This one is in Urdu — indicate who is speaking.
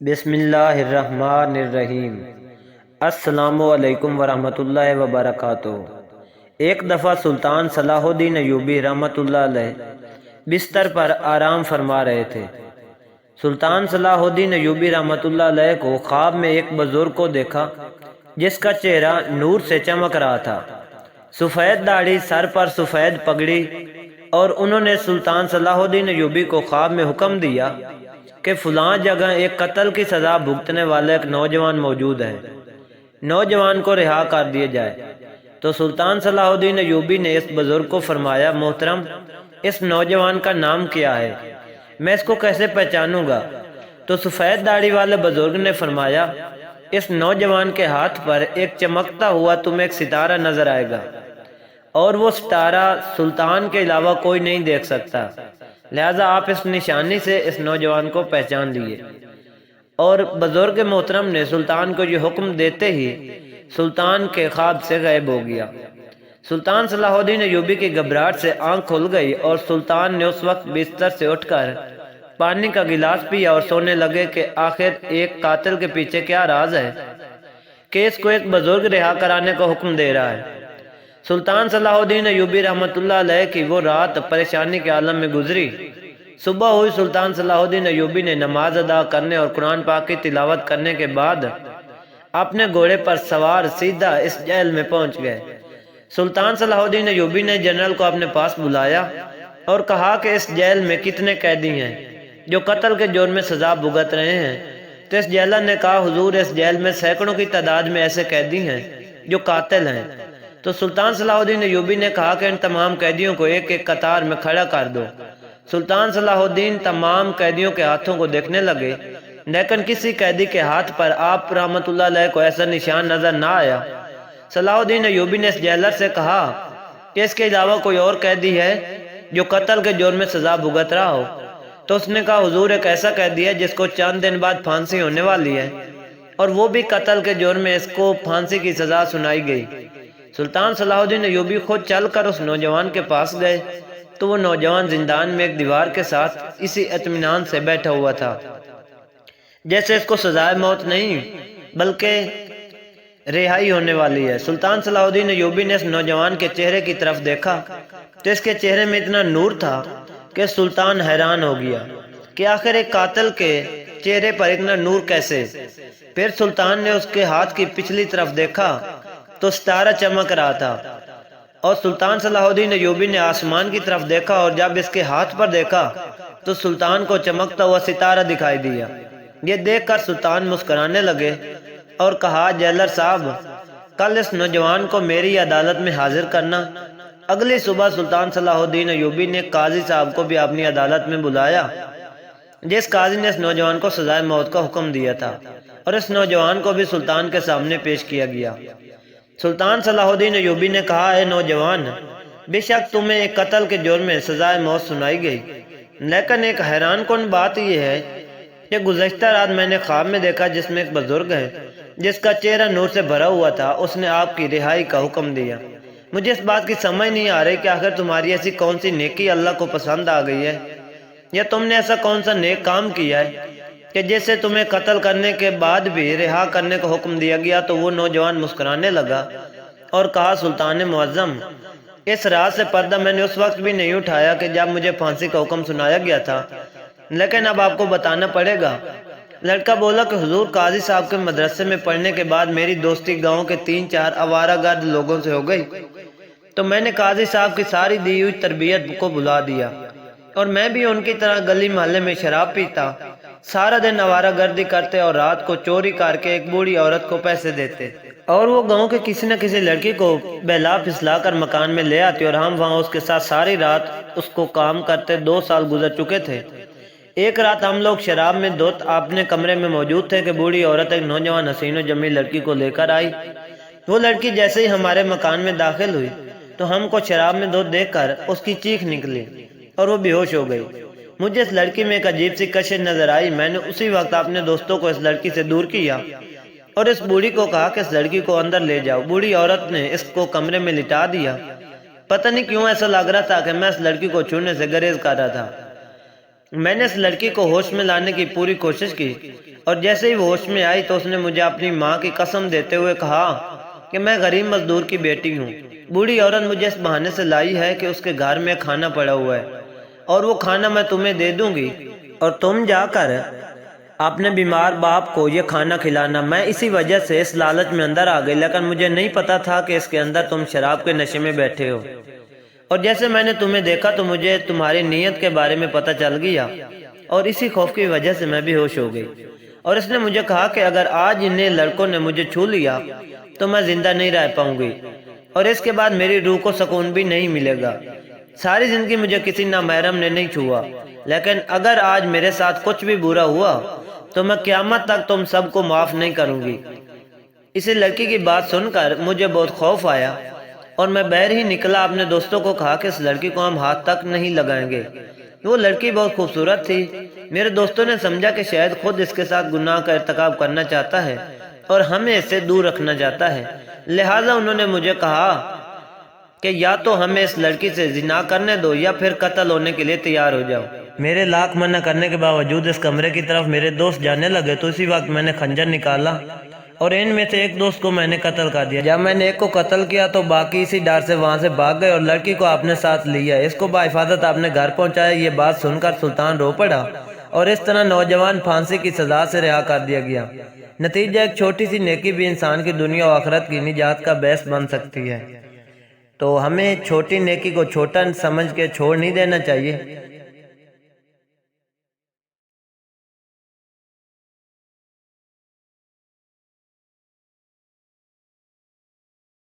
Speaker 1: بسم اللہ الرحمن الرحیم۔ السلام علیکم ورحمۃ اللہ وبرکاتہ۔ ایک دفعہ سلطان صلاح الدین ایوبی رحمۃ اللہ علیہ بستر پر آرام فرما رہے تھے۔ سلطان صلاح الدین ایوبی رحمۃ اللہ علیہ کو خواب میں ایک بزرگ کو دیکھا جس کا چہرہ نور سے چمک رہا تھا، سفید داڑھی، سر پر سفید پگڑی، اور انہوں نے سلطان صلاح الدین ایوبی کو خواب میں حکم دیا کہ فلاں جگہ ایک قتل کی سزا بھگتنے والا ایک نوجوان موجود ہے، نوجوان کو رہا کر دیا جائے۔ تو سلطان صلاح الدین ایوبی نے اس بزرگ کو فرمایا، محترم، اس نوجوان کا نام کیا ہے؟ میں اس کو کیسے پہچانوں گا؟ تو سفید داڑھی والے بزرگ نے فرمایا، اس نوجوان کے ہاتھ پر ایک چمکتا ہوا تمہیں ایک ستارہ نظر آئے گا، اور وہ ستارہ سلطان کے علاوہ کوئی نہیں دیکھ سکتا، لہذا آپ اس نشانی سے اس نوجوان کو پہچان لیے۔ اور بزرگ محترم نے سلطان کو یہ حکم دیتے ہی سلطان کے خواب سے غائب ہو گیا۔ سلطان صلاح الدین ایوبی کی گھبراہٹ سے آنکھ کھل گئی اور سلطان نے اس وقت بستر سے اٹھ کر پانی کا گلاس پیا اور سونے لگے کہ آخر ایک قاتل کے پیچھے کیا راز ہے کہ اس کو ایک بزرگ رہا کرانے کا حکم دے رہا ہے۔ سلطان صلاح الدین ایوبی رحمۃ اللہ علیہ کی وہ رات پریشانی کے عالم میں گزری۔ صبح ہوئی، سلطان صلاح الدین ایوبی نے نماز ادا کرنے اور قرآن پاک کی تلاوت کرنے کے بعد اپنے گھوڑے پر سوار سیدھا اس جیل میں پہنچ گئے۔ سلطان صلاح الدین ایوبی نے جنرل کو اپنے پاس بلایا اور کہا کہ اس جیل میں کتنے قیدی ہیں جو قتل کے جرم میں سزا بھگت رہے ہیں؟ تو اس جیلر نے کہا، حضور، اس جیل میں سینکڑوں کی تعداد میں ایسے قیدی ہیں جو قاتل ہیں۔ تو سلطان صلاح الدین ایوبی نے کہا کہ ان تمام قیدیوں کو ایک ایک قطار میں کھڑا کر دو۔ سلطان صلاح الدین تمام قیدیوں کے ہاتھوں کو دیکھنے لگے، لیکن کسی قیدی کے ہاتھ پر آپ رحمۃ اللہ علیہ کو ایسا نشان نظر نہ آیا۔ صلاح الدین ایوبی نے اس جیلر سے کہا کہ اس کے علاوہ کوئی اور قیدی ہے جو قتل کے جرم میں سزا بھگت رہا ہو؟ تو اس نے کہا، حضور، ایک ایسا قیدی ہے جس کو چند دن بعد پھانسی ہونے والی ہے، اور وہ بھی قتل کے جرم میں اس کو پھانسی کی سزا سنائی گئی۔ سلطان صلاح الدین ایوبی خود چل کر اس نوجوان کے پاس گئے تو وہ نوجوان زندان میں ایک دیوار کے ساتھ اسی اطمینان سے بیٹھا ہوا تھا جیسے اس کو سزائے موت نہیں بلکہ رہائی ہونے والی ہے۔ سلطان صلاح الدین ایوبی نے اس نوجوان کے چہرے کی طرف دیکھا تو اس کے چہرے میں اتنا نور تھا کہ سلطان حیران ہو گیا کہ آخر ایک قاتل کے چہرے پر اتنا نور کیسے؟ پھر سلطان نے اس کے ہاتھ کی پچھلی طرف دیکھا تو ستارہ چمک رہا تھا، اور سلطان صلاح الدین ایوبی نے آسمان کی طرف دیکھا اور جب اس کے ہاتھ پر دیکھا تو سلطان کو چمکتا ہوا ستارہ دکھائی دیا۔ یہ دیکھ کر سلطان مسکرانے لگے اور کہا، جیلر صاحب، کل اس نوجوان کو میری عدالت میں حاضر کرنا۔ اگلی صبح سلطان صلاح الدین ایوبی نے قاضی صاحب کو بھی اپنی عدالت میں بلایا، جس قاضی نے اس نوجوان کو سزائے موت کا حکم دیا تھا، اور اس نوجوان کو بھی سلطان کے سامنے پیش کیا گیا۔ سلطان صلاح الدین ایوبی نے کہا، اے نوجوان، بے شک تمہیں ایک قتل کے جرم میں سزائے موت سنائی گئی، لیکن ایک حیران کن بات یہ ہے کہ گزشتہ رات میں نے خواب میں دیکھا جس میں ایک بزرگ ہے جس کا چہرہ نور سے بھرا ہوا تھا، اس نے آپ کی رہائی کا حکم دیا۔ مجھے اس بات کی سمجھ نہیں آ رہی کہ آخر تمہاری ایسی کون سی نیکی اللہ کو پسند آ گئی ہے، یا تم نے ایسا کون سا نیک کام کیا ہے کہ جیسے تمہیں قتل کرنے کے بعد بھی رہا کرنے کا حکم دیا گیا۔ تو وہ نوجوان مسکرانے لگا اور کہا، سلطان معظم، اس رات سے پردہ میں نے اس وقت بھی نہیں اٹھایا کہ جب مجھے پھانسی کا حکم سنایا گیا تھا، لیکن اب آپ کو بتانا پڑے گا۔ لڑکا بولا کہ حضور، قاضی صاحب کے مدرسے میں پڑھنے کے بعد میری دوستی گاؤں کے 3-4 آوارہ گرد لوگوں سے ہو گئی، تو میں نے قاضی صاحب کی ساری دی ہوئی تربیت کو بلا دیا، اور میں بھی ان کی طرح گلی محلے میں شراب پیتا، سارا دن آوارہ گردی کرتے اور رات کو چوری کر کے ایک بوڑھی عورت کو پیسے دیتے، اور وہ گاؤں کے کسی نہ کسی لڑکی کو بہلا پھسلا کر مکان میں لے آتی اور ہم وہاں اس کے ساتھ ساری رات اس کو کام کرتے۔ 2 سال گزر چکے تھے۔ ایک رات ہم لوگ شراب میں دھت اپنے کمرے میں موجود تھے کہ بوڑھی عورت ایک نوجوان حسین و جمیل لڑکی کو لے کر آئی۔ وہ لڑکی جیسے ہی ہمارے مکان میں داخل ہوئی تو ہم کو شراب میں دھت دیکھ کر اس کی چیخ نکلی اور وہ بے ہوش ہو گئی۔ مجھے اس لڑکی میں ایک عجیب سی کشش نظر آئی۔ میں نے اسی وقت اپنے دوستوں کو اس لڑکی سے دور کیا اور اس بوڑھی کو کہا کہ اس لڑکی کو اندر لے جاؤ۔ بوڑھی عورت نے اس کو کمرے میں لٹا دیا۔ پتہ نہیں کیوں ایسا لگ رہا تھا کہ میں اس لڑکی کو چھونے سے گریز کر رہا تھا۔ میں نے اس لڑکی کو ہوش میں لانے کی پوری کوشش کی اور جیسے ہی وہ ہوش میں آئی تو اس نے مجھے اپنی ماں کی قسم دیتے ہوئے کہا کہ میں غریب مزدور کی بیٹی ہوں، بوڑھی عورت مجھے اس بہانے سے لائی ہے کہ اس کے گھر میں کھانا پڑا ہوا ہے اور وہ کھانا میں تمہیں دے دوں گی اور تم جا کر اپنے بیمار باپ کو یہ کھانا کھلانا۔ میں اسی وجہ سے اس لالچ میں اندر آ گئی، لیکن مجھے نہیں پتا تھا کہ اس کے اندر تم شراب کے نشے میں بیٹھے ہو، اور جیسے میں نے تمہیں دیکھا تو مجھے تمہاری نیت کے بارے میں پتہ چل گیا اور اسی خوف کی وجہ سے میں بھی ہوش ہو گئی۔ اور اس نے مجھے کہا کہ اگر آج انہیں لڑکوں نے مجھے چھو لیا تو میں زندہ نہیں رہ پاؤں گی اور اس کے بعد میری روح کو سکون بھی نہیں ملے گا۔ ساری زندگی مجھے کسی نامحرم نے نہیں چھوا، لیکن اگر آج میرے ساتھ کچھ بھی برا ہوا تو میں قیامت تک تم سب کو معاف نہیں کروں گی۔ اسی لڑکی کی بات سن کر مجھے بہت خوف آیا اور میں باہر ہی نکلا، اپنے دوستوں کو کہا کہ اس لڑکی کو ہم ہاتھ تک نہیں لگائیں گے، وہ لڑکی بہت خوبصورت تھی۔ میرے دوستوں نے سمجھا کہ شاید خود اس کے ساتھ گناہ کا ارتکاب کرنا چاہتا ہے اور ہمیں اس سے دور رکھنا چاہتا ہے، لہٰذا انہوں نے مجھے کہا کہ یا تو ہمیں اس لڑکی سے زنا کرنے دو یا پھر قتل ہونے کے لیے تیار ہو جاؤ۔ میرے لاکھ منع کرنے کے باوجود اس کمرے کی طرف میرے دوست جانے لگے تو اسی وقت میں نے خنجر نکالا اور ان میں سے ایک دوست کو میں نے قتل کر دیا۔ جب میں نے ایک کو قتل کیا تو باقی اسی ڈر سے وہاں سے بھاگ گئے اور لڑکی کو اپنے ساتھ لیا، اس کو بحفاظت اپنے گھر پہنچایا۔ یہ بات سن کر سلطان رو پڑا اور اس طرح نوجوان پھانسی کی سزا سے رہا کر دیا گیا۔ نتیجہ ایک چھوٹی سی نیکی بھی انسان کی دنیا و آخرت کی نجات کا باعث بن سکتی ہے، تو ہمیں چھوٹی نیکی کو چھوٹا سمجھ کے چھوڑ نہیں دینا چاہیے۔